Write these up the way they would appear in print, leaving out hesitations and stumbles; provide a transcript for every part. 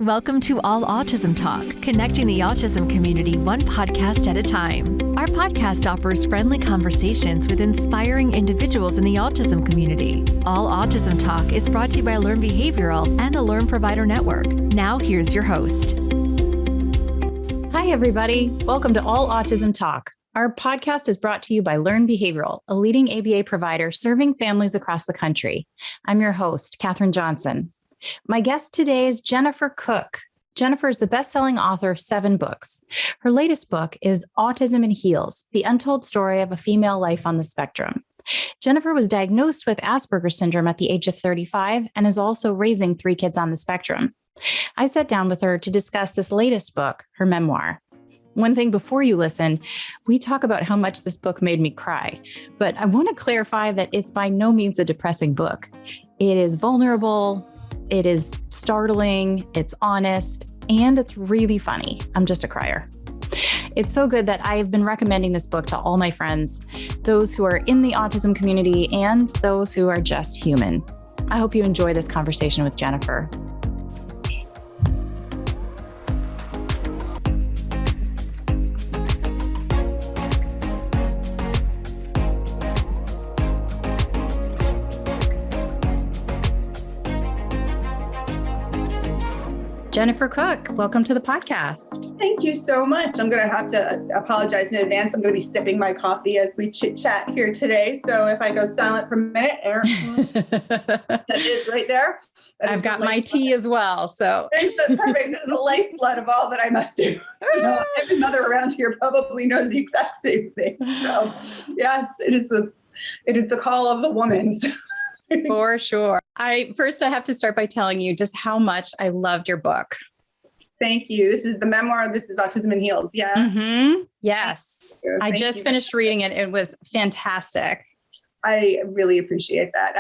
Welcome to All Autism Talk, connecting the autism community one podcast at a time. Our podcast offers friendly conversations with inspiring individuals in the autism community. All Autism Talk is brought to you by Learn Behavioral and the Learn Provider Network. Now here's your host. Hi, everybody. Welcome to All Autism Talk. Our podcast is brought to you by Learn Behavioral, a leading ABA provider serving families across the country. I'm your host, Katherine Johnson. My guest today is Jennifer Cook. Jennifer is the best-selling author of 7 books. Her latest book is Autism in Heels, the untold story of a female life on the spectrum. Jennifer was diagnosed with Asperger's syndrome at the age of 35 and is also raising 3 kids on the spectrum. I sat down with her to discuss this latest book, her memoir. One thing before you listen, we talk about how much this book made me cry, but I want to clarify that it's by no means a depressing book. It is vulnerable, it is startling, it's honest, and it's really funny. I'm just a crier. It's so good that I have been recommending this book to all my friends, those who are in the autism community and those who are just human. I hope you enjoy this conversation with Jennifer. Jennifer Cook, welcome to the podcast. Thank you so much. I'm going to have to apologize in advance. I'm going to be sipping my coffee as we chit chat here today. So if I go silent for a minute, that is right there. I've got my tea as well. So that's perfect. This is the lifeblood of all that I must do. So every mother around here probably knows the exact same thing. So yes, it is the call of the woman. For sure. I have to start by telling you just how much I loved your book. Thank you. This is the memoir. This is Autism in Heels. Yeah. Mm-hmm. Yes. I just finished reading it. It was fantastic. I really appreciate that.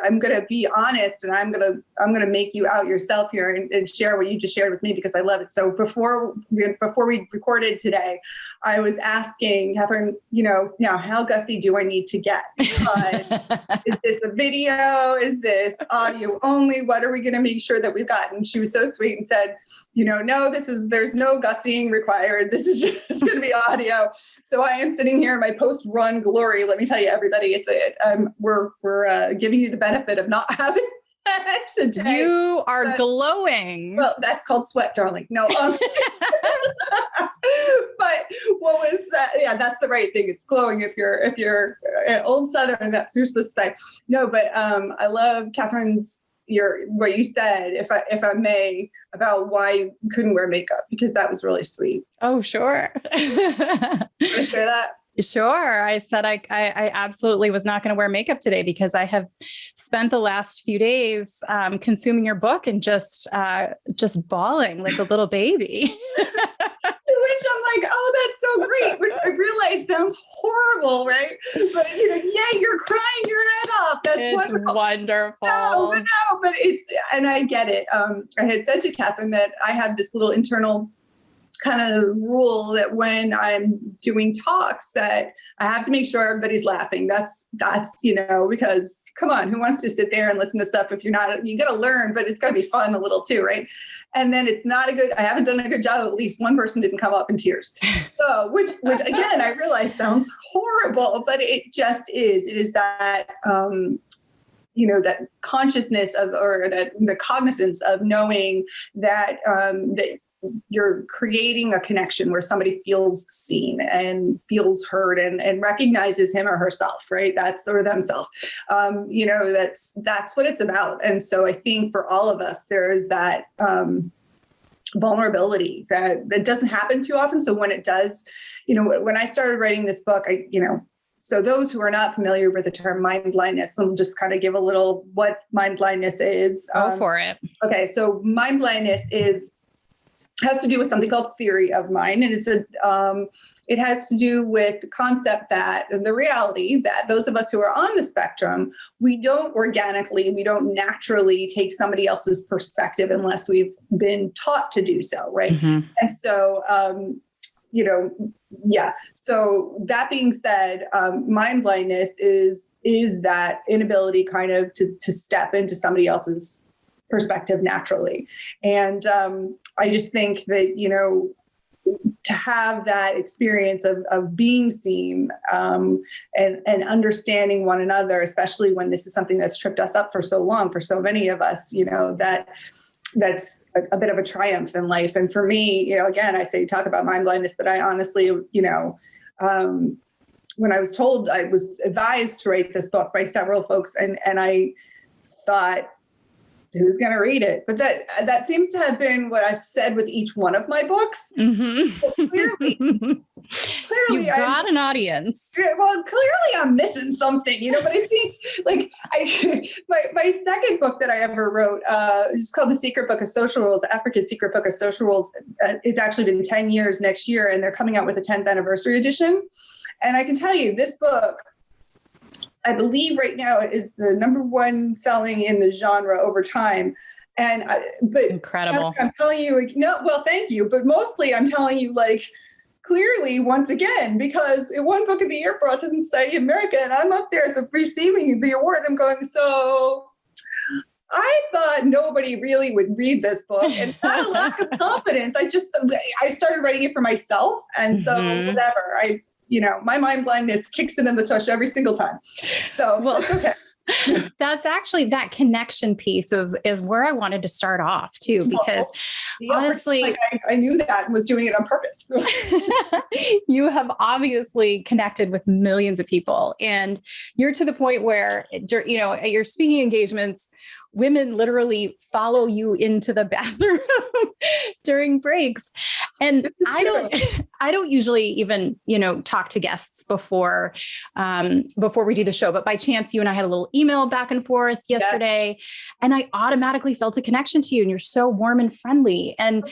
I'm going to be honest, and I'm going to make you out yourself here and share what you just shared with me because I love it. So before we recorded today, I was asking Katherine, now how gusty do I need to get? Is this a video? Is this audio only? What are we going to make sure that we've got? And she was so sweet and said, no, there's no gustying required. This is just going to be audio. So I am sitting here in my post-run glory. Let me tell you, everybody, we're giving you the benefit of not having that today. You are glowing. Well, that's called sweat, darling. No. But what was that? Yeah, that's the right thing. It's glowing if you're old Southern. That's what you're supposed to say. No, but I love Katherine's. What you said, if I may, about why you couldn't wear makeup, because that was really sweet. Oh, sure. You want to share that? Sure. I said I absolutely was not going to wear makeup today because I have spent the last few days consuming your book and just bawling like a little baby. To which I'm like, oh, that's so great. Which I realize sounds horrible, right? But you're crying your head off. That's wonderful. No, but and I get it. I had said to Katherine that I have this little internal kind of rule that when I'm doing talks that I have to make sure everybody's laughing. That's because come on, who wants to sit there and listen to stuff if you're not, you got to learn, but it's got to be fun a little too, right? And then I haven't done a good job. At least one person didn't come up in tears. So, which again, I realize sounds horrible, but it just is. It is that, that consciousness or that the cognizance of knowing that, that you're creating a connection where somebody feels seen and feels heard and recognizes him or herself, right? Or themselves. That's what it's about. And so I think for all of us, there is that vulnerability that doesn't happen too often. So when it does, when I started writing this book, so those who are not familiar with the term mind blindness, let me just kind of give a little what mind blindness is. Go for it. Okay. So mind blindness has to do with something called theory of mind. And it has to do with the concept that the reality that those of us who are on the spectrum, we don't naturally take somebody else's perspective unless we've been taught to do so. Right. Mm-hmm. And so, So that being said, mind blindness is that inability kind of to step into somebody else's perspective naturally. And I just think that, to have that experience of being seen and understanding one another, especially when this is something that's tripped us up for so long, for so many of us, that's a bit of a triumph in life. And for me, again, I say, talk about mind blindness, but I honestly, when I was told, I was advised to write this book by several folks, and I thought, who's going to read it? But that seems to have been what I've said with each one of my books. Mm-hmm. So clearly, you've got an audience. Well, clearly I'm missing something, but I think my second book that I ever wrote, it's called The Secret Book of Social Rules, Africa's Secret Book of Social Rules. It's actually been 10 years next year, and they're coming out with a 10th anniversary edition. And I can tell you this book, I believe right now is the number one selling in the genre over time. But incredible. I'm telling you, thank you. But mostly I'm telling you, clearly, once again, because it won Book of the Year for Autism Society of America, and I'm up there at the receiving the award. I'm going, so I thought nobody really would read this book, and not a lack of confidence. I started writing it for myself. And so whatever, my mind blindness kicks it in the tush every single time. So it's okay. That's actually, that connection piece is where I wanted to start off too, because honestly, I knew that and was doing it on purpose. You have obviously connected with millions of people, and you're to the point where, at your speaking engagements, women literally follow you into the bathroom during breaks. And I don't usually even, talk to guests before we do the show, but by chance, you and I had a little email back and forth yesterday, and I automatically felt a connection to you, and you're so warm and friendly. And,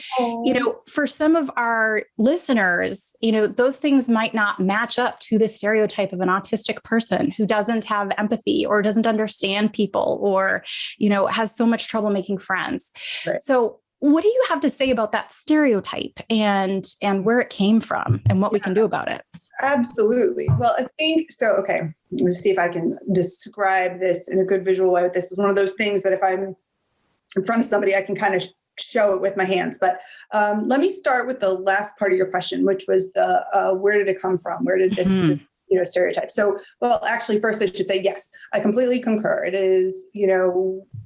for some of our listeners, those things might not match up to the stereotype of an autistic person who doesn't have empathy or doesn't understand people, or, has so much trouble making friends. Right. So what do you have to say about that stereotype and where it came from and what we can do about it? Absolutely. Well, I think so. Okay. Let's see if I can describe this in a good visual way. This is one of those things that if I'm in front of somebody, I can kind of show it with my hands. But let me start with the last part of your question, which was where did it come from? Where did this, stereotype? So, well, actually, first I should say, yes, I completely concur. It is,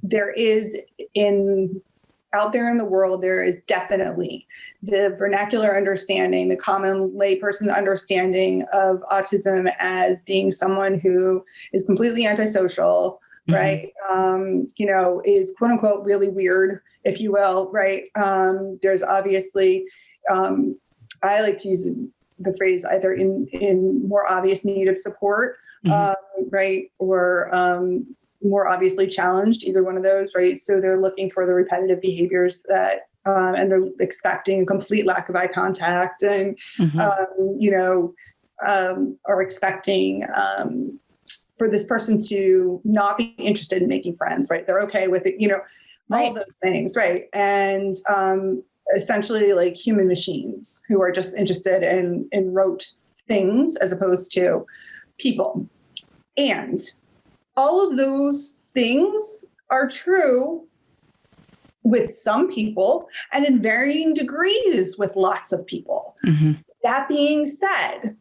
there is out there in the world, there is definitely the vernacular understanding, the common layperson understanding of autism as being someone who is completely antisocial, right? Is quote unquote really weird, if you will, right? There's obviously, I like to use the phrase either in more obvious need of support, right? Or more obviously challenged, either one of those, right? So they're looking for the repetitive behaviors that, and they're expecting a complete lack of eye contact and, are expecting for this person to not be interested in making friends, right? They're okay with it, all those things, right? And essentially like human machines who are just interested in rote things as opposed to people. And all of those things are true with some people and in varying degrees with lots of people. That being said,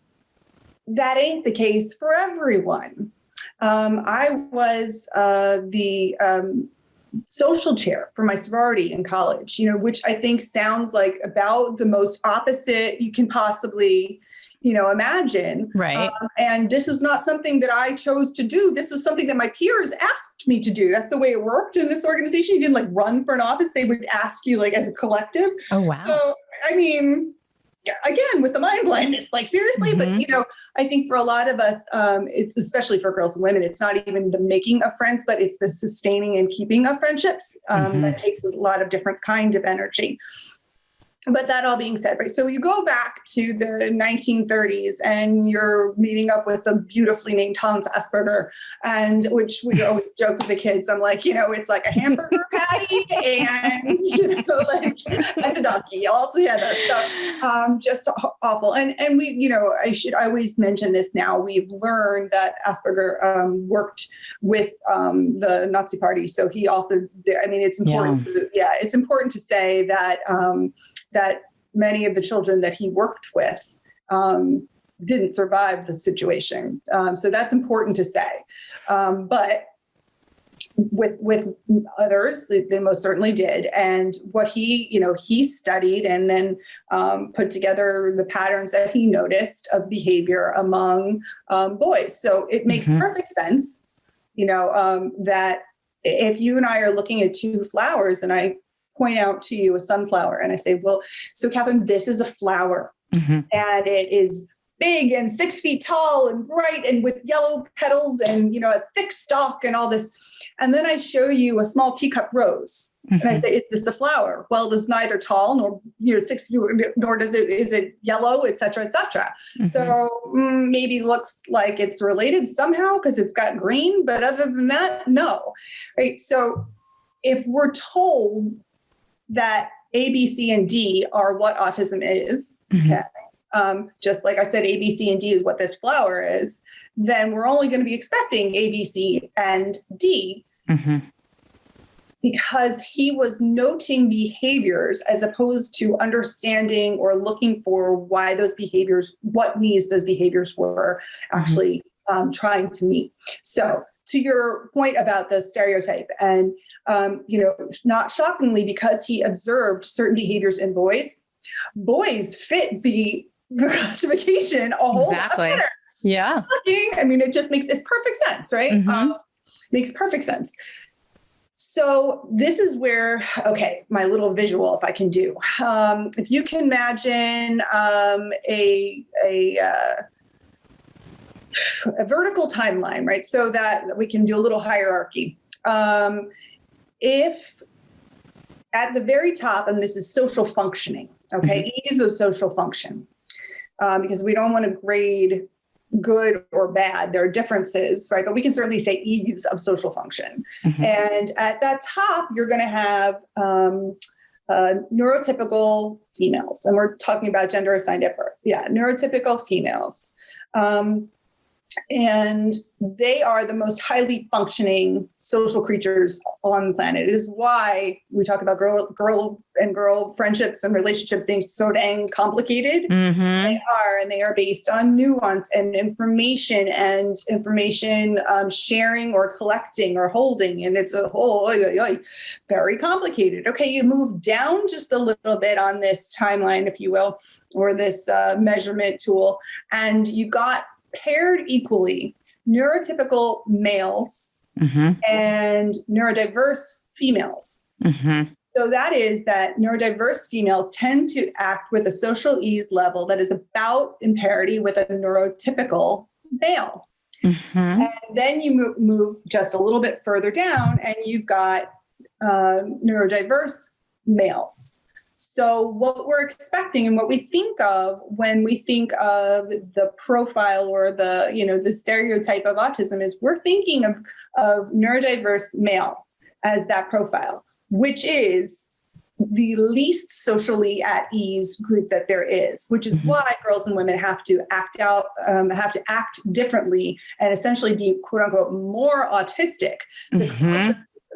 that ain't the case for everyone. I was the social chair for my sorority in college, which I think sounds like about the most opposite you can possibly imagine. Right. And this is not something that I chose to do. This was something that my peers asked me to do. That's the way it worked in this organization. You didn't run for an office. They would ask you as a collective. Oh, wow. So, I mean, again, with the mind blindness, seriously, but I think for a lot of us, it's especially for girls and women, it's not even the making of friends, but it's the sustaining and keeping of friendships. That takes a lot of different kind of energy. But that all being said, right? So you go back to the 1930s and you're meeting up with a beautifully named Hans Asperger, and which we always joke with the kids. I'm like, it's like a hamburger patty and, and a donkey all together. So just awful. And we, I always mention this now. We've learned that Asperger worked with the Nazi Party. So he also, it's important. It's important to say that, that many of the children that he worked with didn't survive the situation. So that's important to say. But with others, they most certainly did. And what he studied and then put together the patterns that he noticed of behavior among boys. So it makes perfect sense, that if you and I are looking at two flowers and I point out to you a sunflower and I say, well, so Katherine, this is a flower and it is big and 6 feet tall and bright and with yellow petals and, a thick stalk and all this. And then I show you a small teacup rose and I say, is this a flower? Well, it is neither tall nor 6 feet, nor is it yellow, et cetera, et cetera. So maybe looks like it's related somehow because it's got green, but other than that, no. Right. So if we're told that A, B, C, and D are what autism is, okay, just like I said, A, B, C, and D is what this flower is, then we're only going to be expecting A, B, C, and D because he was noting behaviors as opposed to understanding or looking for why those behaviors, what needs those behaviors were actually trying to meet. So to your point about the stereotype and, not shockingly, because he observed certain behaviors in boys fit the classification a whole lot better. Yeah. It's perfect sense, right? Makes perfect sense. So this is where, my little visual, if I can do, if you can imagine a vertical timeline, right? So that we can do a little hierarchy. If at the very top, and this is social functioning, ease of social function, because we don't want to grade good or bad. There are differences, right? But we can certainly say ease of social function. And at that top, you're going to have neurotypical females, and we're talking about gender assigned at birth. Yeah, neurotypical females. And they are the most highly functioning social creatures on the planet. It is why we talk about girl and girl friendships and relationships being so dang complicated. They are based on nuance and information sharing or collecting or holding. And it's a whole very complicated. Okay, you move down just a little bit on this timeline, if you will, or this measurement tool, and you got paired equally neurotypical males and neurodiverse females. So that is that neurodiverse females tend to act with a social ease level that is about in parity with a neurotypical male. And then you move just a little bit further down and you've got neurodiverse males. So what we're expecting and what we think of when we think of the profile or the stereotype of autism is we're thinking of neurodiverse male as that profile, which is the least socially at ease group that there is, which is why girls and women have to act differently and essentially be quote unquote more autistic.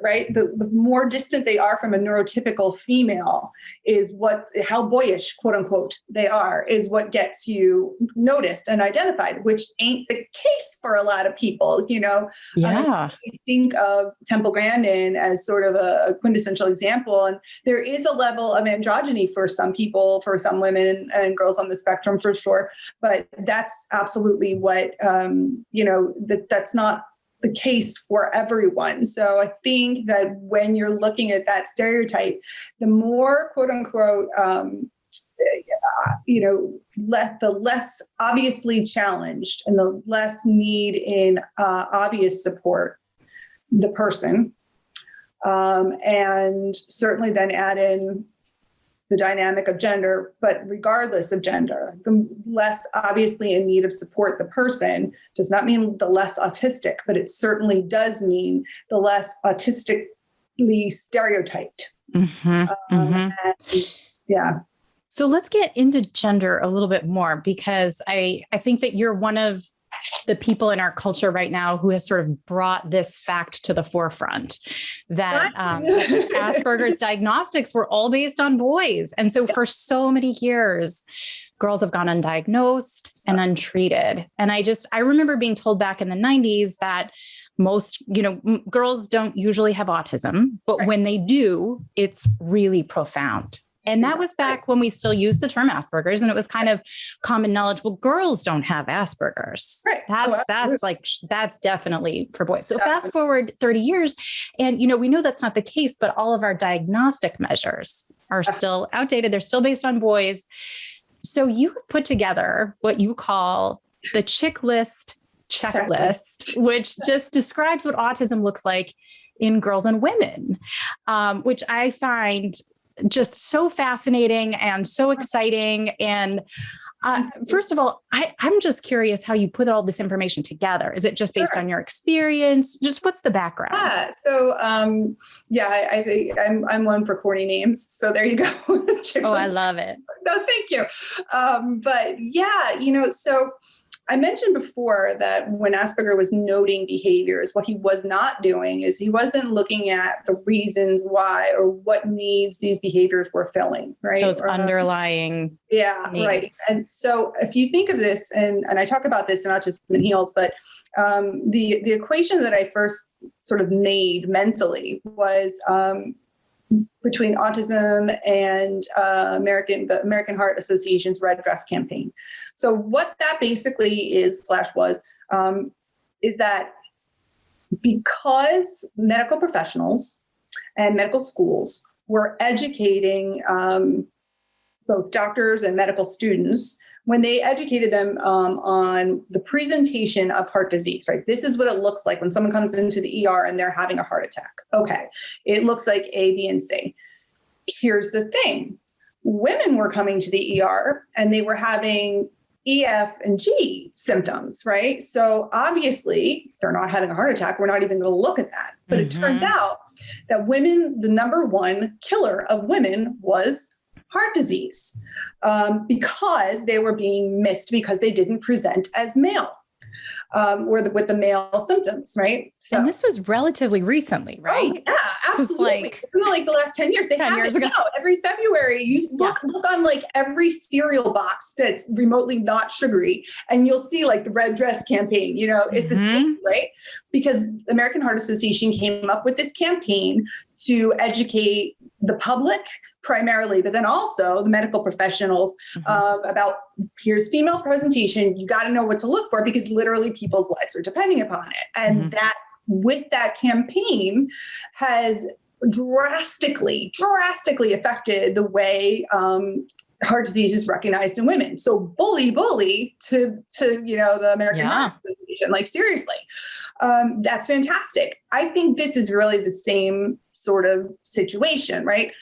Right? The more distant they are from a neurotypical female is how boyish, quote unquote, they are, is what gets you noticed and identified, which ain't the case for a lot of people, I think of Temple Grandin as sort of a quintessential example. And there is a level of androgyny for some people, for some women and girls on the spectrum for sure. But that's absolutely what, that's not the case for everyone. So I think that when you're looking at that stereotype, the more quote unquote, the less obviously challenged and the less need in obvious support the person. And certainly then add in the dynamic of gender, but regardless of gender, the less obviously in need of support the person does not mean the less autistic, but it certainly does mean the less autistically stereotyped. And yeah. So let's get into gender a little bit more, because I think that you're one of the people in our culture right now who has sort of brought this fact to the forefront that Asperger's diagnostics were all based on boys. And so for so many years, girls have gone undiagnosed and untreated. And I remember being told back in the 90s that most, girls don't usually have autism, but when they do, it's really profound. And that was back when we still used the term Asperger's, and it was kind of common knowledge. Well, girls don't have Asperger's. Right. That's definitely for boys. So fast forward 30 years, and we know that's not the case, but all of our diagnostic measures are still outdated. They're still based on boys. So you put together what you call the checklist, which just describes what autism looks like in girls and women, which I find just so fascinating and so exciting. And first of all, I'm just curious how you put all this information together. Is it just based on your experience? Just what's the background? Yeah. So, I think I'm one for corny names. So there you go. Oh, I love it. No, thank you. But yeah, so I mentioned before that when Asperger was noting behaviors, what he was not doing is he wasn't looking at the reasons why or what needs these behaviors were filling, right? Those underlying needs. Right. And so if you think of this, and I talk about this in Autism and Heals, but the equation that I first sort of made mentally was between autism and the American Heart Association's Red Dress campaign. So what that basically was that because medical professionals and medical schools were educating both doctors and medical students when they educated them on the presentation of heart disease, right? This is what it looks like when someone comes into the ER and they're having a heart attack. Okay, it looks like A, B, and C. Here's the thing. Women were coming to the ER and they were having E, F, and G symptoms, right? So obviously they're not having a heart attack. We're not even going to look at that. But it turns out that women, the number one killer of women was heart disease, because they were being missed because they didn't present as male, or with the male symptoms, right? So, and this was relatively recently, right? Oh, yeah, absolutely. It's like the last 10 years. They 10 have years it ago. Now. Every February, you look on like every cereal box that's remotely not sugary, and you'll see like the Red Dress campaign. It's a thing, right? Because the American Heart Association came up with this campaign to educate the public primarily, but then also the medical professionals about here's female presentation. You got to know what to look for because literally people's lives are depending upon it. And that with that campaign has drastically affected the way heart disease is recognized in women. So bully to the American Heart Association, like seriously. That's fantastic. I think this is really the same sort of situation, right?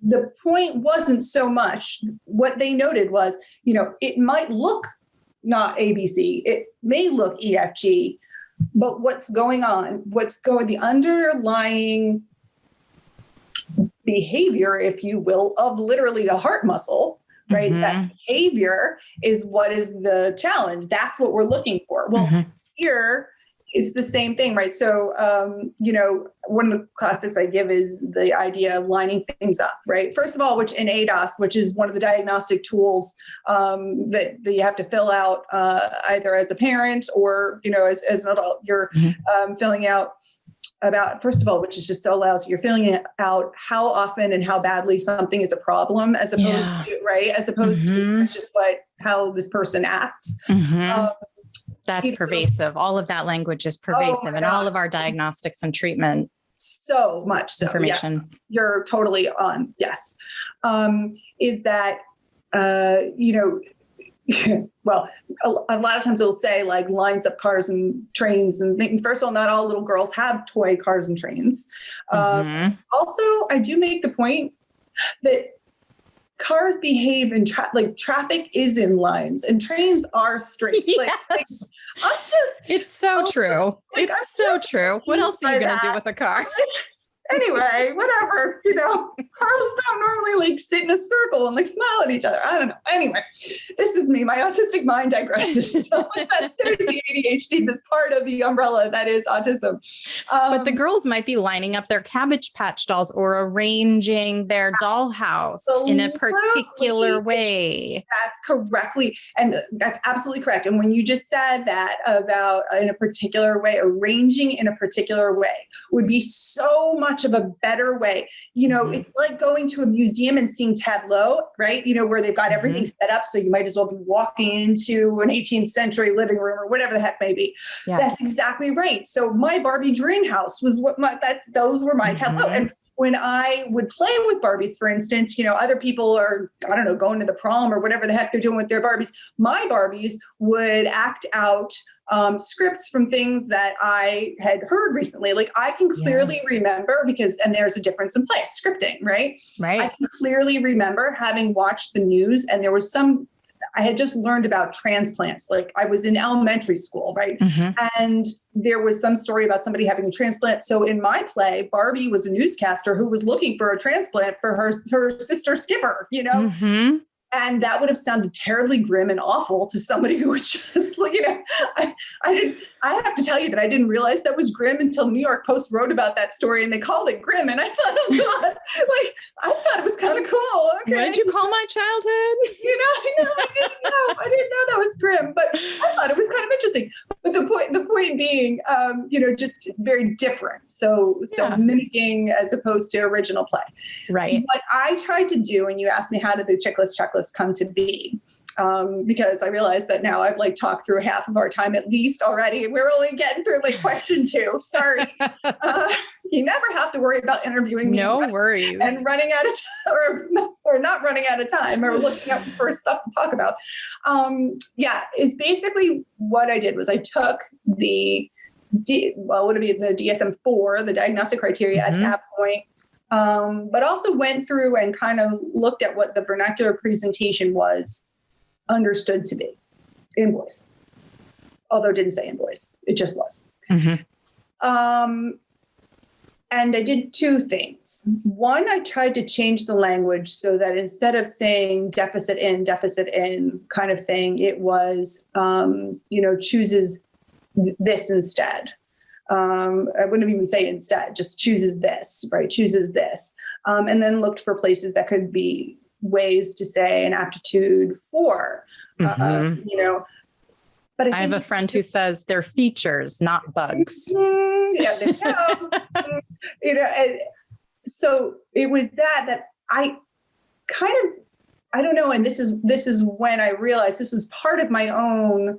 The point wasn't so much what they noted was, it might look not ABC, it may look EFG, but what's going on, the underlying behavior, if you will, of literally the heart muscle, right? That behavior is what is the challenge. That's what we're looking for. Well, here is the same thing, right? So, one of the classics I give is the idea of lining things up, right? First of all, which in ADOS, which is one of the diagnostic tools that you have to fill out either as a parent or, as an adult, you're filling out about, first of all, which is just so allows you're filling out how often and how badly something is a problem as opposed to, right? As opposed to just how this person acts. That's pervasive. All of that language is pervasive in all of our diagnostics and treatment. So much so. Information. Yes, you're totally on. Yes. Is that, well, a lot of times it'll say like lines up cars and trains and first of all, not all little girls have toy cars and trains. Also, I do make the point that cars behave in like traffic is in lines and trains are straight. Yes. Like I'm just, it's so true. Like, it's so true. What else are you going to do with a car? Anyway, whatever, cars don't normally like sit in a circle and like smile at each other. I don't know. Anyway, this is me. My autistic mind digresses. There's the ADHD, this part of the umbrella that is autism. But the girls might be lining up their Cabbage Patch dolls or arranging their dollhouse in a particular way. That's correctly. And that's absolutely correct. And when you just said that about in a particular way, arranging in a particular way would be so much of a better way. It's like going to a museum and seeing tableau, right? Where they've got everything set up. So you might as well be walking into an 18th century living room or whatever the heck may be. Yeah. That's exactly right. So my Barbie dream house was those were my tableau. And when I would play with Barbies, for instance, other people are, I don't know, going to the prom or whatever the heck they're doing with their Barbies. My Barbies would act out scripts from things that I had heard recently. Like I can clearly remember and there's a difference in place, scripting, right? Right. I can clearly remember having watched the news and there was I had just learned about transplants. Like I was in elementary school, right? And there was some story about somebody having a transplant. So in my play, Barbie was a newscaster who was looking for a transplant for her sister Skipper, And that would have sounded terribly grim and awful to somebody who was just like, I have to tell you that I didn't realize that was grim until New York Post wrote about that story and they called it grim. And I thought, oh God, I thought it was kind of cool. Okay. What did you call my childhood? I didn't know that was grim, but I thought it was kind of interesting. But the point being, just very different. So mimicking as opposed to original play. Right. What I tried to do, and you asked me, how did the checklist come to be? Because I realized that now I've talked through half of our time at least already. We're only getting through question 2. Sorry. You never have to worry about interviewing me. No worries. And running out of time or not running out of time or looking up for stuff to talk about. It's basically what I did was I took the DSM-4, the diagnostic criteria at that point, but also went through and kind of looked at what the vernacular presentation was understood to be in voice, although it didn't say in voice, it just was. And I did 2 things. One, I tried to change the language so that instead of saying deficit in kind of thing, it was, chooses this instead. I wouldn't even say instead, just chooses this, right? Chooses this. And then looked for places that could be ways to say an aptitude for, but I have a friend who says they're features, not bugs. Yeah, there you go. So it was that I kind of, I don't know. And this is when I realized this was part of my own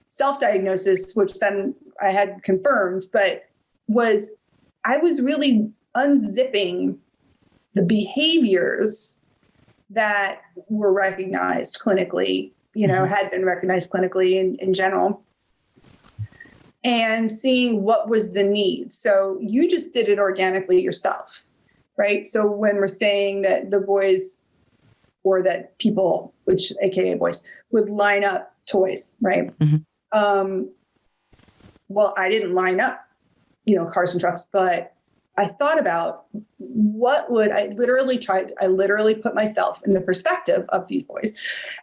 self-diagnosis, which then I had confirmed, but I was really unzipping the behaviors that were recognized clinically, had been recognized clinically in general, and seeing what was the need. So you just did it organically yourself, right? So when we're saying that the boys or that people, which AKA boys, would line up toys, right? Well, I didn't line up, cars and trucks, but I thought about I literally put myself in the perspective of these boys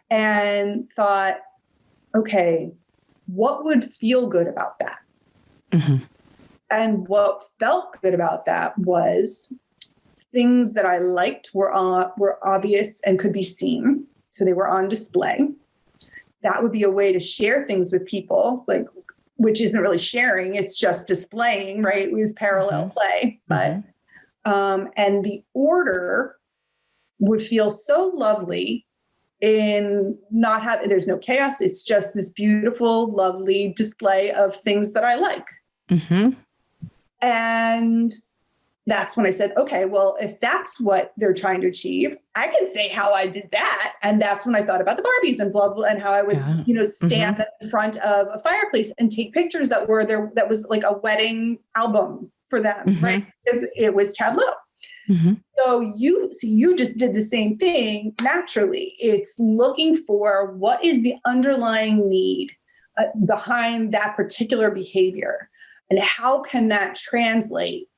and thought, okay, what would feel good about that? And what felt good about that was things that I liked were obvious and could be seen. So they were on display. That would be a way to share things with people, which isn't really sharing, it's just displaying, right? It was parallel play. But, and the order would feel so lovely in not having, there's no chaos. It's just this beautiful, lovely display of things that I like. And that's when I said, okay, well, if that's what they're trying to achieve, I can say how I did that. And that's when I thought about the Barbies and blah, blah, and how I would, stand in front of a fireplace and take pictures that was like a wedding album for them, right? Because it was tableau. So you just did the same thing naturally. It's looking for what is the underlying need behind that particular behavior, and how can that translate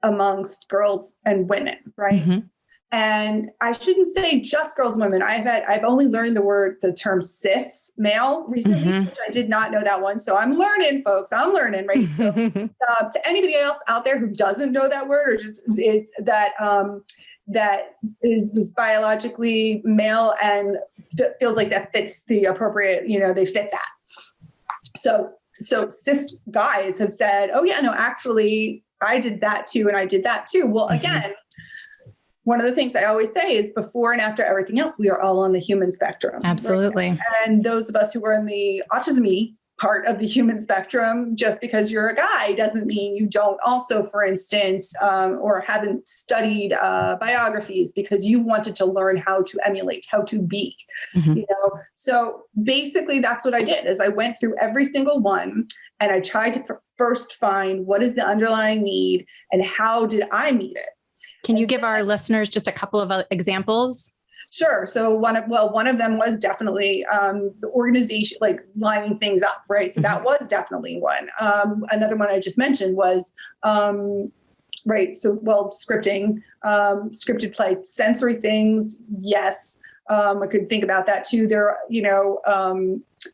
amongst girls and women, right? And I shouldn't say just girls and women. I've only learned the term cis male recently, which I did not know that one. So I'm learning, folks. I'm learning, right? So to anybody else out there who doesn't know that word, or just is that is biologically male and feels like that fits the appropriate, they fit that. So cis guys have said, oh yeah, no, actually I did that too. And I did that too. Well, again, one of the things I always say is before and after everything else, we are all on the human spectrum. Absolutely. Right? And those of us who are in the autism-y part of the human spectrum, just because you're a guy doesn't mean you don't also, for instance, or haven't studied biographies because you wanted to learn how to emulate, how to be, So basically that's what I did is I went through every single one and I tried to first find what is the underlying need and how did I meet it? Can you give our listeners just a couple of examples? Sure. So one of them was definitely the organization, like lining things up, right? So that was definitely one. Another one I just mentioned was, right. So, scripting, scripted play, sensory things. Yes. I could think about that too. There,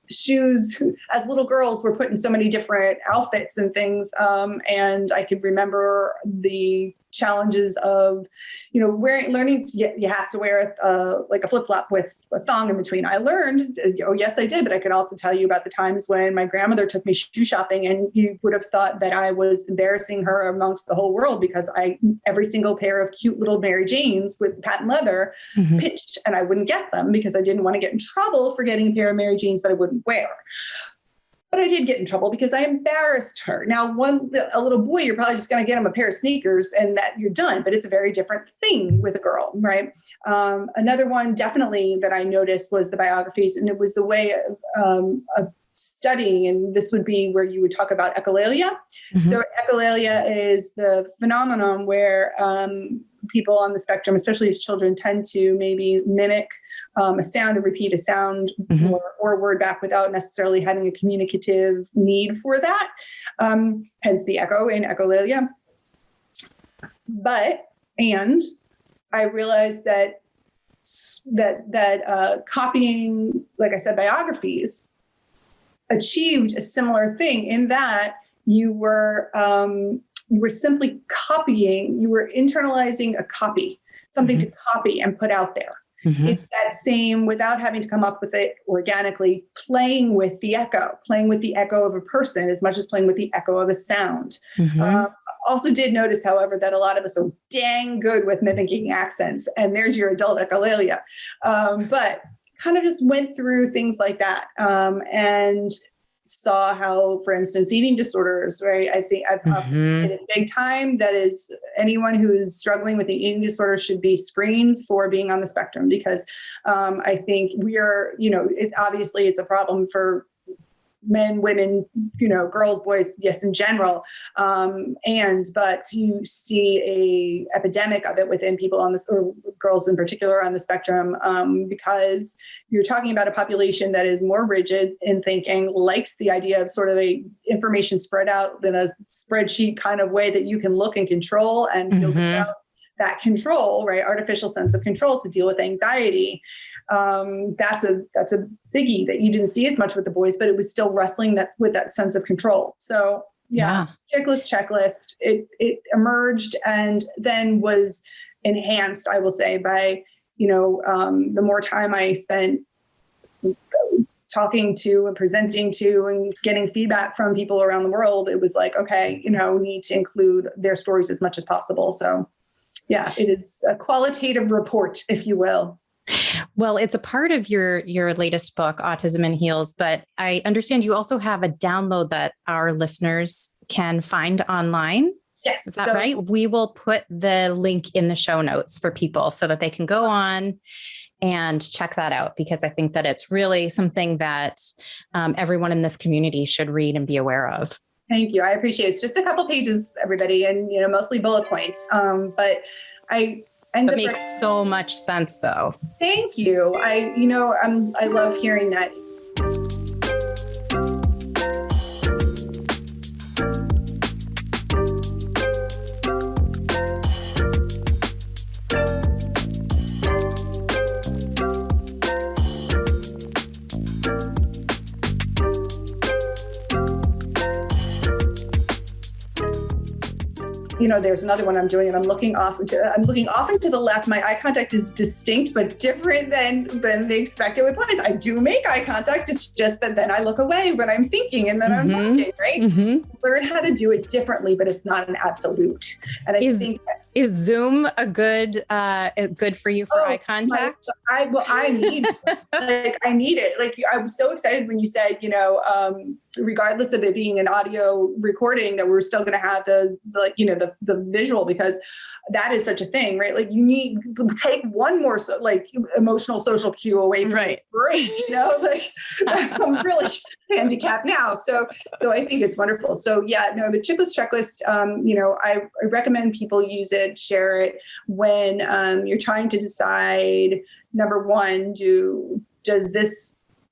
shoes, as little girls, we're put in so many different outfits and things. And I could remember the challenges of, learning. You have to wear like a flip flop with a thong in between. I learned, yes, I did, but I can also tell you about the times when my grandmother took me shoe shopping, and you would have thought that I was embarrassing her amongst the whole world because every single pair of cute little Mary Janes with patent leather pitched, and I wouldn't get them because I didn't want to get in trouble for getting a pair of Mary Janes that I wouldn't wear. But I did get in trouble because I embarrassed her. Now, a little boy, you're probably just going to get him a pair of sneakers and that you're done. But it's a very different thing with a girl, right? Another one definitely that I noticed was the biographies, and it was the way of studying. And this would be where you would talk about echolalia. So echolalia is the phenomenon where people on the spectrum, especially as children, tend to maybe mimic a sound and repeat a sound or a word back without necessarily having a communicative need for that. Hence the echo in echolalia. And I realized that copying, like I said, biographies achieved a similar thing in that you were simply copying, you were internalizing a copy, something to copy and put out there. It's that same, without having to come up with it organically, playing with the echo of a person as much as playing with the echo of a sound. Also did notice, however, that a lot of us are dang good with mimicking accents, and there's your adult echolalia. But kind of just went through things like that and saw how, for instance, eating disorders, right? I think it is big time. That is, anyone who is struggling with an eating disorder should be screened for being on the spectrum, because I think we are, obviously it's a problem for men, women, girls, boys, yes, in general. But you see a epidemic of it within people on this, or girls in particular on the spectrum, because you're talking about a population that is more rigid in thinking, likes the idea of sort of a information spread out in a spreadsheet kind of way that you can look and control and feel good about that control, right? Artificial sense of control to deal with anxiety. That's a biggie that you didn't see as much with the boys, but it was still wrestling with that sense of control. So checklist, it emerged and then was enhanced, I will say, by, the more time I spent talking to and presenting to and getting feedback from people around the world. It was like, okay, we need to include their stories as much as possible. So yeah, it is a qualitative report, if you will. Well, it's a part of your latest book, Autism in Heels, but I understand you also have a download that our listeners can find online. Yes. Is that right? We will put the link in the show notes for people so that they can go on and check that out, because I think that it's really something that everyone in this community should read and be aware of. Thank you. I appreciate it. It's just a couple pages, everybody, and, mostly bullet points. But I end up. It makes so much sense, though. Thank you. I love hearing that. There's another one I'm doing, and I'm looking off into the left. My eye contact is distinct but different than the expected with boys. I do make eye contact. It's just that then I look away when I'm thinking, and then I'm talking, right? Mm-hmm. Learn how to do it differently, but it's not an absolute. And I think is Zoom a good for you for eye contact? I need I need it. Like, I was so excited when you said, regardless of it being an audio recording, that we're still going to have the visual, because that is such a thing, right? Like, you need to take one more emotional social cue away from the brain, I'm really handicapped now. So I think it's wonderful. So the checklist, I recommend people use it, share it when you're trying to decide, number one, do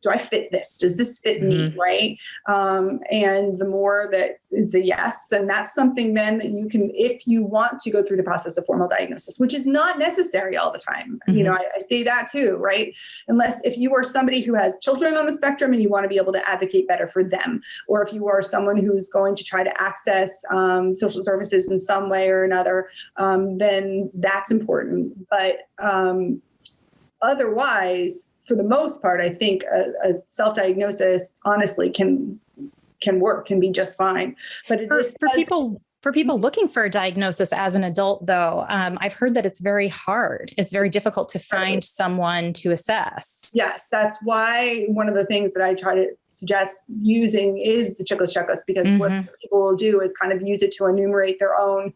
I fit this? Does this fit me? Right. And the more that it's a yes, then that's something then that you can, if you want to go through the process of formal diagnosis, which is not necessary all the time. I say that too, right? If you are somebody who has children on the spectrum and you want to be able to advocate better for them, or if you are someone who's going to try to access social services in some way or another, then that's important. But otherwise, for the most part, I think a self-diagnosis honestly can work, can be just fine. But for people looking for a diagnosis as an adult, though, I've heard that it's very hard. It's very difficult to find someone to assess. Yes, that's why one of the things that I try to suggest using is the checklist, because what people will do is kind of use it to enumerate their own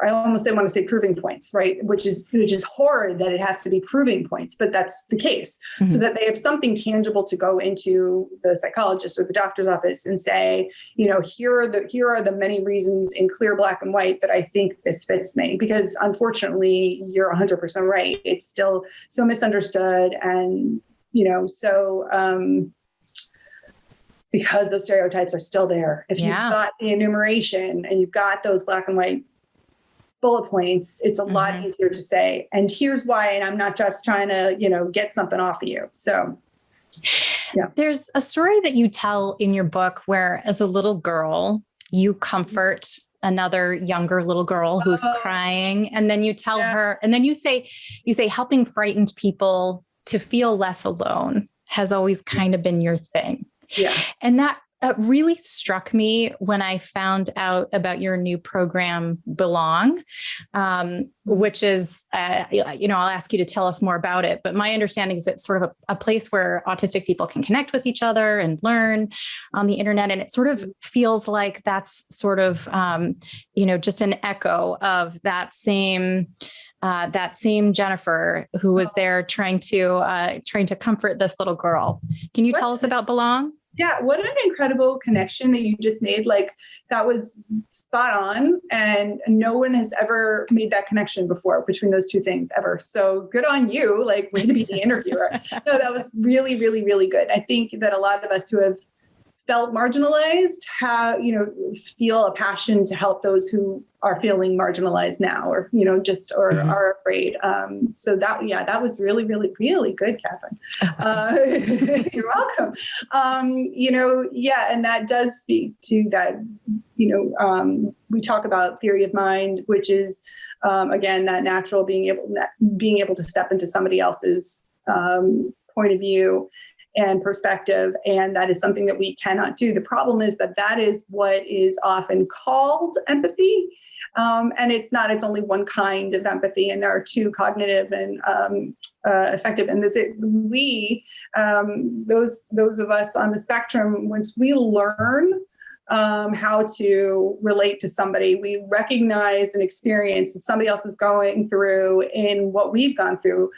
I almost want to say proving points, right? Which is horrid that it has to be proving points, but that's the case. So that they have something tangible to go into the psychologist or the doctor's office and say, here are the many reasons in clear black and white that I think this fits me. Because unfortunately, you're 100% right. It's still so misunderstood, and because those stereotypes are still there. If you've got the enumeration and you've got those black and white bullet points, it's a lot easier to say, and here's why, and I'm not just trying to, get something off of you. So, There's a story that you tell in your book where, as a little girl, you comfort another younger little girl who's crying, and then you tell her, and then you say helping frightened people to feel less alone has always kind of been your thing. Yeah. And that really struck me when I found out about your new program, Belong, which is, I'll ask you to tell us more about it. But my understanding is it's sort of a place where autistic people can connect with each other and learn on the internet. And it sort of feels like that's sort of, just an echo of that same Jennifer who was there trying to comfort this little girl. Can you tell us about Belong? Yeah, what an incredible connection that you just made. Like, that was spot on. And no one has ever made that connection before between those two things ever. So good on you, like, way to be the interviewer. No, that was really, really, really good. I think that a lot of us who have felt marginalized feel a passion to help those who are feeling marginalized now, or, are afraid. So that was really, really, really good, Catherine. You're welcome. And that does speak to that, we talk about theory of mind, which is, again, that natural being able to step into somebody else's point of view and perspective. And that is something that we cannot do. The problem is that is what is often called empathy. And it's not, it's only one kind of empathy. And there are two, cognitive and affective. And those of us on the spectrum, once we learn how to relate to somebody, we recognize an experience that somebody else is going through in what we've gone through,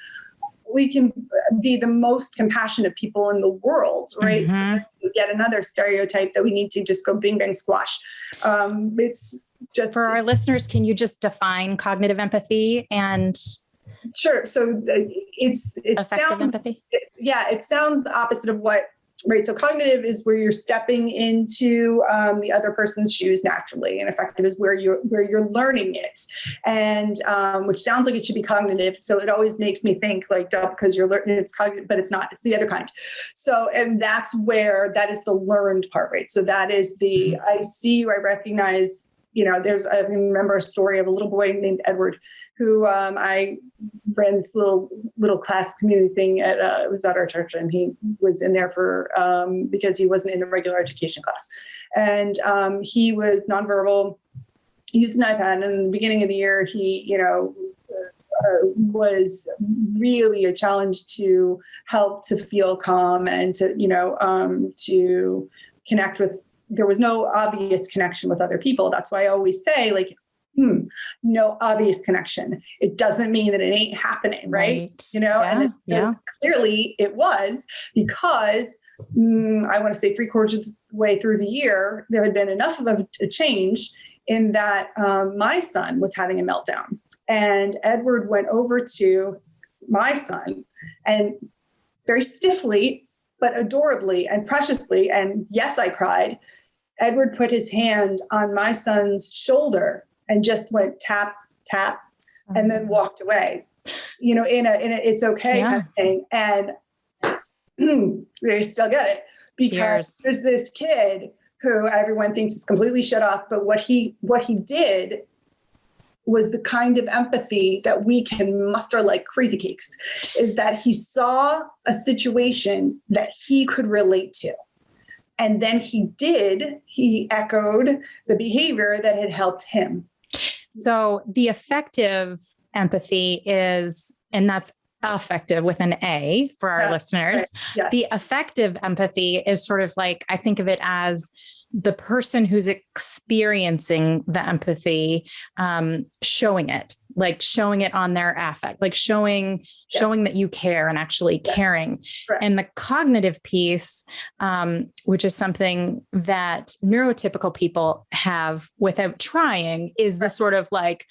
be the most compassionate people in the world, right? Mm-hmm. So yet another stereotype that we need to just go bing bang squash. It's just for our listeners, can you just define cognitive empathy and sure. So it's effective empathy? It sounds the opposite of what. Right. So cognitive is where you're stepping into the other person's shoes naturally, and effective is where you're learning it, and which sounds like it should be cognitive. So it always makes me think like because you're learning it's cognitive, but it's not. It's the other kind. So and that's where that is the learned part, right? So that is the I see you, I recognize. I remember a story of a little boy named Edward, who I ran this little class community thing it was at our church, and he was in there for because he wasn't in the regular education class, and he was nonverbal, used an iPad, and in the beginning of the year he was really a challenge to help to feel calm and to connect with. There was no obvious connection with other people. That's why I always say like, no obvious connection. It doesn't mean that it ain't happening, right? And clearly it was because I want to say 3/4 of the way through the year, there had been enough of a change in that my son was having a meltdown. And Edward went over to my son and very stiffly, but adorably and preciously, and yes, I cried, Edward put his hand on my son's shoulder and just went tap, tap, and then walked away, in a it's okay kind of thing. And they still get it because there's this kid who everyone thinks is completely shut off. But what he did was the kind of empathy that we can muster like crazy cakes, is that he saw a situation that he could relate to. And then he echoed the behavior that had helped him. So the effective empathy is, and that's affective with an A for our listeners. Right. Yes. The effective empathy is sort of like, I think of it as the person who's experiencing the empathy, showing it on their affect, like showing that you care and actually caring. Correct. And the cognitive piece, which is something that neurotypical people have without trying, is the sort of like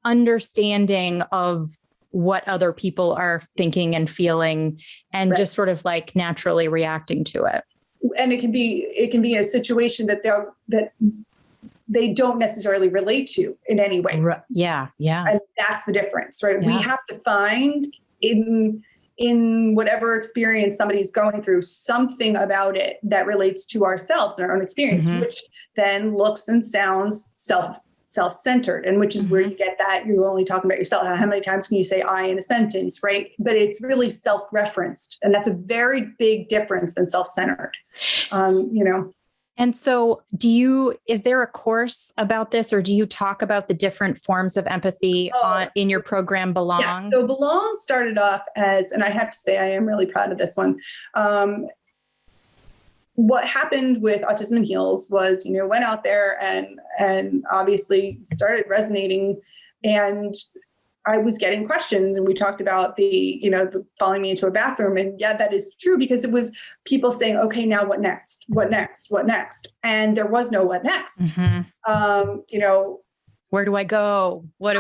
understanding of what other people are thinking and feeling, and just sort of like naturally reacting to it. And it can be a situation that they don't necessarily relate to in any way. Yeah. And that's the difference, right? Yeah. We have to find in whatever experience somebody's going through something about it that relates to ourselves and our own experience, which then looks and sounds self-centered, and which is where you get that you're only talking about yourself. How many times can you say I in a sentence, right? But it's really self-referenced, and that's a very big difference than self-centered. And so is there a course about this, or do you talk about the different forms of empathy in your program Belong? Yeah. So Belong started off as, and I have to say, I am really proud of this one. What happened with Autism in Heels was, went out there and obviously started resonating, and I was getting questions, and we talked about the following me into a bathroom. And yeah, that is true, because it was people saying, okay, now what next? What next? What next? And there was no what next. Where do I go? What do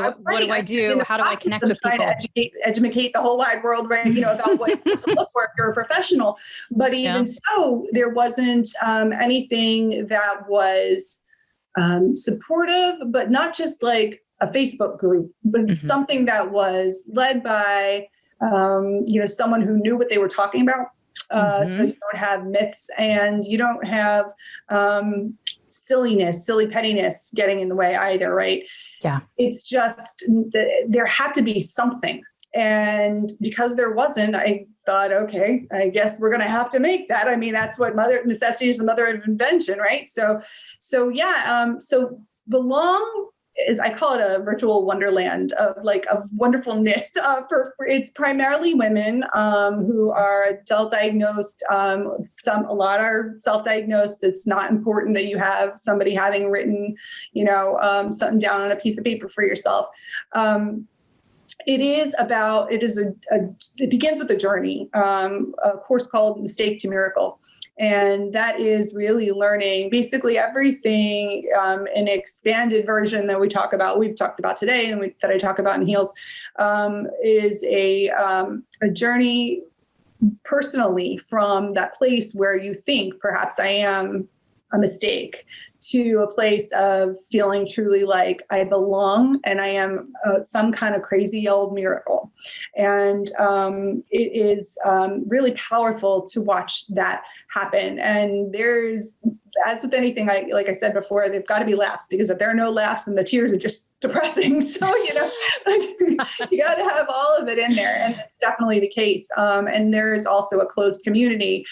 I do? How do I connect with people? Trying to educate the whole wide world, right? About what to look for if you're a professional. But even so, there wasn't anything that was supportive, but not just like a Facebook group, but something that was led by, someone who knew what they were talking about. So you don't have myths, and you don't have silly pettiness getting in the way either, right? Yeah. It's just, there had to be something. And because there wasn't, I thought, okay, I guess we're going to have to make that. I mean, that's what necessity is the mother of invention, right? So Belong is, I call it a virtual wonderland of wonderfulness. For it's primarily women who are adult diagnosed. A lot are self-diagnosed. It's not important that you have somebody having written, something down on a piece of paper for yourself. it begins with a journey, a course called Mistake to Miracle. And that is really learning basically everything, an expanded version that we've talked about today, and that I talk about in Heals, is a journey personally from that place where you think perhaps I am a mistake to a place of feeling truly like I belong and I am some kind of crazy old miracle. And it is really powerful to watch that happen. And there's, as with anything, like I said before, they've got to be laughs, because if there are no laughs, then the tears are just depressing. So, you got to have all of it in there. And it's definitely the case. And there is also a closed community.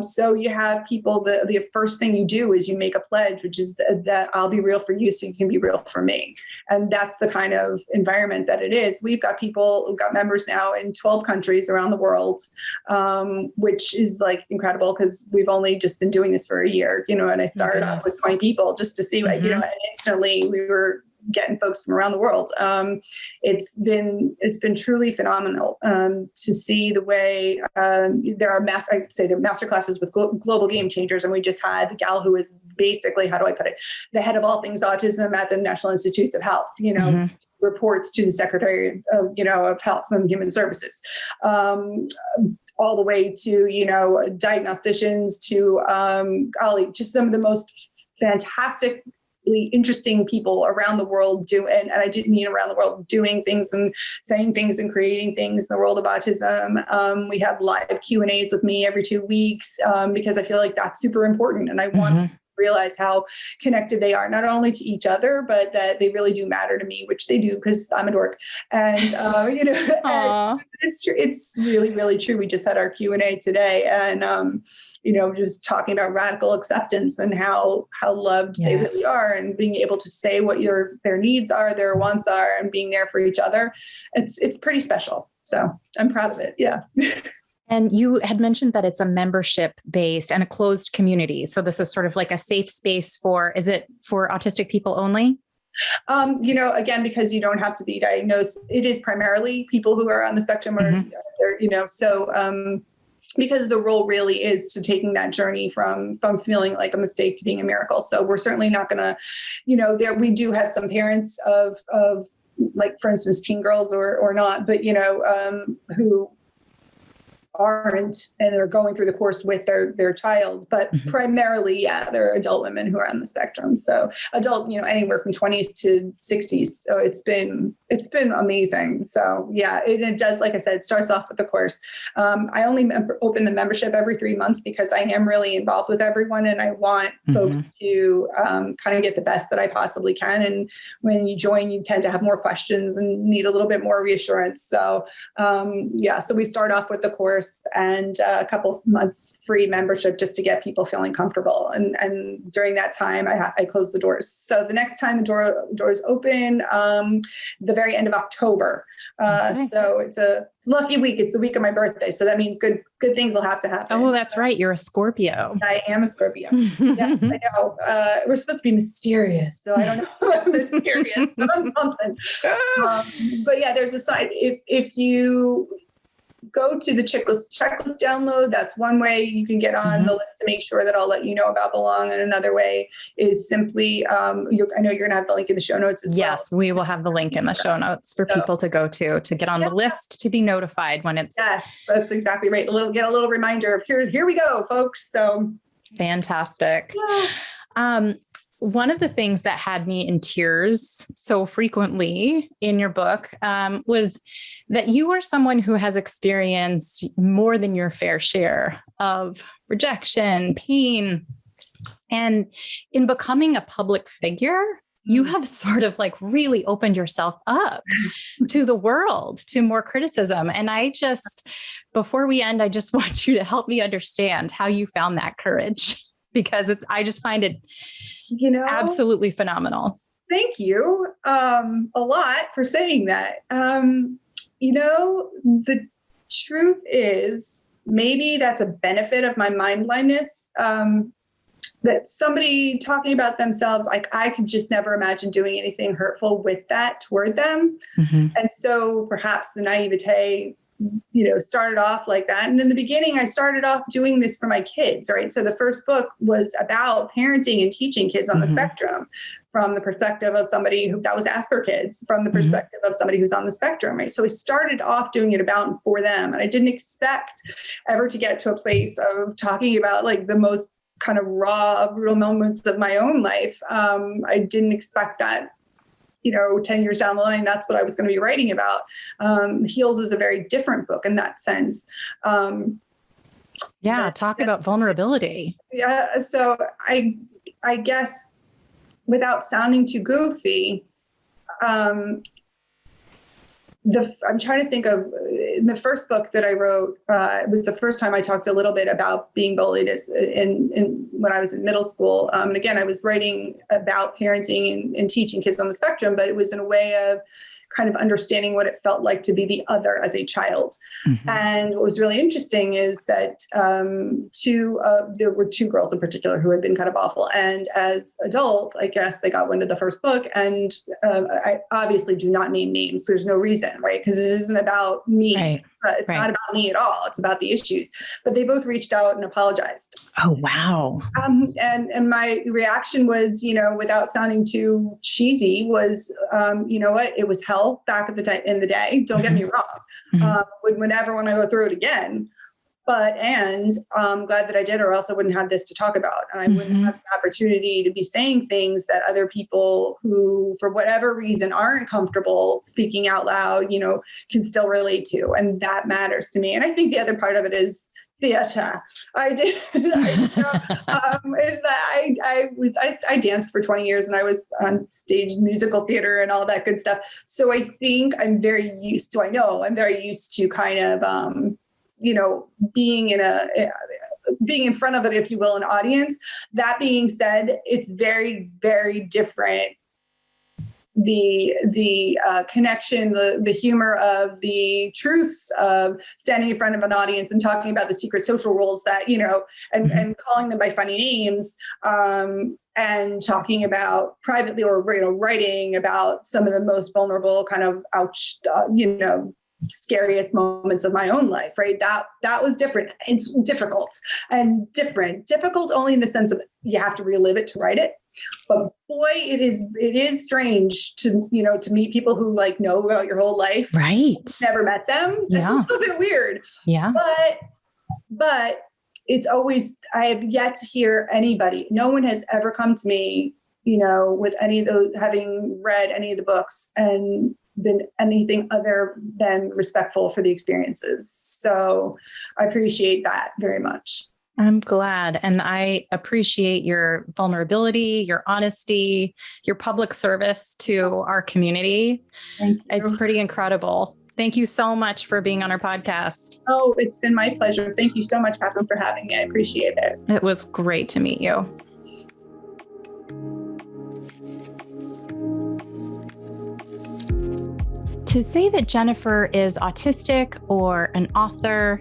So you have people, the first thing you do is you make a pledge, which is that I'll be real for you so you can be real for me. And that's the kind of environment that it is. We've got members now in 12 countries around the world, which is like incredible, because we've only just been doing this for a year, and I started off with 20 people just to see, and instantly we were getting folks from around the world. It's been truly phenomenal to see the way there are master classes with global game changers. And we just had the gal who is basically, how do I put it, the head of all things autism at the National Institutes of Health, reports to the Secretary of Health and Human Services, all the way to, diagnosticians, to just some of the most fantastically interesting people around the world and I didn't mean around the world, doing things and saying things and creating things in the world of autism. We have live Q&As with me every 2 weeks because I feel like that's super important. And I want to realize how connected they are, not only to each other, but that they really do matter to me, which they do, because I'm a dork. And, and it's really, really true. We just had our Q&A today, and, just talking about radical acceptance and how loved they really are, and being able to say what their needs are, their wants are, and being there for each other. It's pretty special. So I'm proud of it. Yeah. And you had mentioned that it's a membership based and a closed community. So this is sort of like a safe space is it for autistic people only? Again, because you don't have to be diagnosed, it is primarily people who are on the spectrum because the role really is to taking that journey from feeling like a mistake to being a miracle. So we're certainly not going to, we do have some parents of like, for instance, teen girls or not, but, who aren't and are going through the course with their child, but primarily, there are adult women who are on the spectrum. So adult, anywhere from 20s to 60s. So it's been amazing. So it does, like I said, it starts off with the course. I only open the membership every 3 months because I am really involved with everyone, and I want folks to kind of get the best that I possibly can. And when you join, you tend to have more questions and need a little bit more reassurance. So so we start off with the course and a couple of months free membership just to get people feeling comfortable. And during that time, I close the doors. So the next time the doors open, the very end of October. So it's a lucky week. It's the week of my birthday. So that means good things will have to happen. Oh, that's right. You're a Scorpio. I am a Scorpio. Yes, I know. We're supposed to be mysterious. So I don't know if I'm mysterious, but I'm something. But there's a side. If you go to the checklist download, that's one way you can get on the list to make sure that I'll let you know about Belong. And another way is simply, I know you're going to have the link in the show notes as well. Yes, we will have the link in the show notes for people to go to get on the list, to be notified when it's. Yes, that's exactly right. Get a little reminder of here we go, folks. So fantastic. One of the things that had me in tears so frequently in your book was that you are someone who has experienced more than your fair share of rejection, pain, and in becoming a public figure, you have sort of like really opened yourself up to the world, to more criticism. And before we end, I just want you to help me understand how you found that courage, because I just find it absolutely phenomenal. Thank you a lot for saying that. The truth is, maybe that's a benefit of my mind blindness. that somebody talking about themselves, like I could just never imagine doing anything hurtful with that toward them. Mm-hmm. And so perhaps the naivete, started off like that. And in the beginning, I started off doing this for my kids, right? So the first book was about parenting and teaching kids on the spectrum from the perspective of somebody that was Asperger's kids, from the perspective of somebody who's on the spectrum, right? So I started off doing it about and for them. And I didn't expect ever to get to a place of talking about like the most kind of raw, brutal moments of my own life. I didn't expect that, 10 years down the line, that's what I was going to be writing about. Heals is a very different book in that sense. Talk about vulnerability. Yeah. So I guess without sounding too goofy, I'm trying to think of in the first book that I wrote. It was the first time I talked a little bit about being bullied when I was in middle school. And again, I was writing about parenting and teaching kids on the spectrum, but it was in a way of kind of understanding what it felt like to be the other as a child. Mm-hmm. And what was really interesting is that there were two girls in particular who had been kind of awful. And as adults, I guess they got wind of the first book. And I obviously do not name names. There's no reason, right? Because this isn't about me. Right. It's not about me at all. It's about the issues. But they both reached out and apologized. Oh, wow. And my reaction was, without sounding too cheesy, was, what? It was hell back at in the day. Don't get me wrong. Would never want to go through it again. And I'm glad that I did, or else I wouldn't have this to talk about. And I wouldn't have the opportunity to be saying things that other people who, for whatever reason, aren't comfortable speaking out loud, can still relate to. And that matters to me. And I think the other part of it is theater. I danced for 20 years and I was on stage musical theater and all that good stuff. So I think I'm very used to kind of, being in front of it, if you will, an audience. That being said, it's very, very different. The connection, the humor of the truths of standing in front of an audience and talking about the secret social rules that, and calling them by funny names, and talking about privately or, writing about some of the most vulnerable kind of scariest moments of my own life, right? That was different. It's difficult only in the sense of you have to relive it to write it. But boy, it is strange to meet people who know about your whole life. Right. Never met them. Yeah. It's a little bit weird. Yeah. But it's always, I have yet to hear anybody, no one has ever come to me, with any of those, having read any of the books and been anything other than respectful for the experiences. So I appreciate that very much. I'm glad. And I appreciate your vulnerability, your honesty, your public service to our community. Thank you. It's pretty incredible. Thank you so much for being on our podcast. Oh, it's been my pleasure. Thank you so much, Katherine, for having me. I appreciate it. It was great to meet you. To say that Jennifer is autistic or an author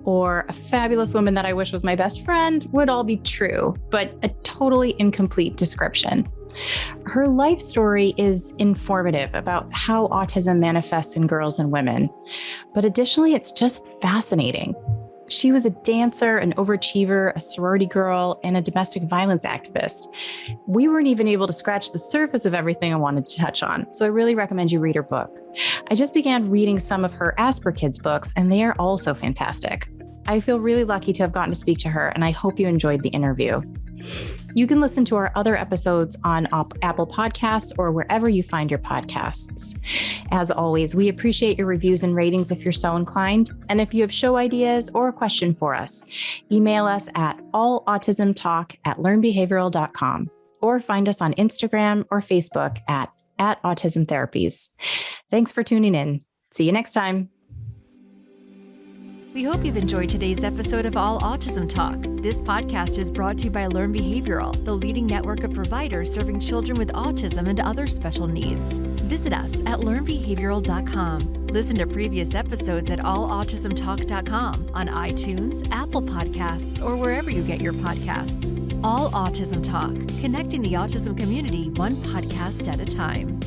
or a fabulous woman that I wish was my best friend would all be true, but a totally incomplete description. Her life story is informative about how autism manifests in girls and women, but additionally, it's just fascinating. She was a dancer, an overachiever, a sorority girl, and a domestic violence activist. We weren't even able to scratch the surface of everything I wanted to touch on, so I really recommend you read her book. I just began reading some of her Asperger's Kids books, and they are also fantastic. I feel really lucky to have gotten to speak to her, and I hope you enjoyed the interview. You can listen to our other episodes on Apple Podcasts or wherever you find your podcasts. As always, we appreciate your reviews and ratings if you're so inclined. And if you have show ideas or a question for us, email us at allautismtalk@learnbehavioral.com or find us on Instagram or Facebook at Autism Therapies. Thanks for tuning in. See you next time. We hope you've enjoyed today's episode of All Autism Talk. This podcast is brought to you by Learn Behavioral, the leading network of providers serving children with autism and other special needs. Visit us at learnbehavioral.com. Listen to previous episodes at allautismtalk.com on iTunes, Apple Podcasts, or wherever you get your podcasts. All Autism Talk, connecting the autism community one podcast at a time.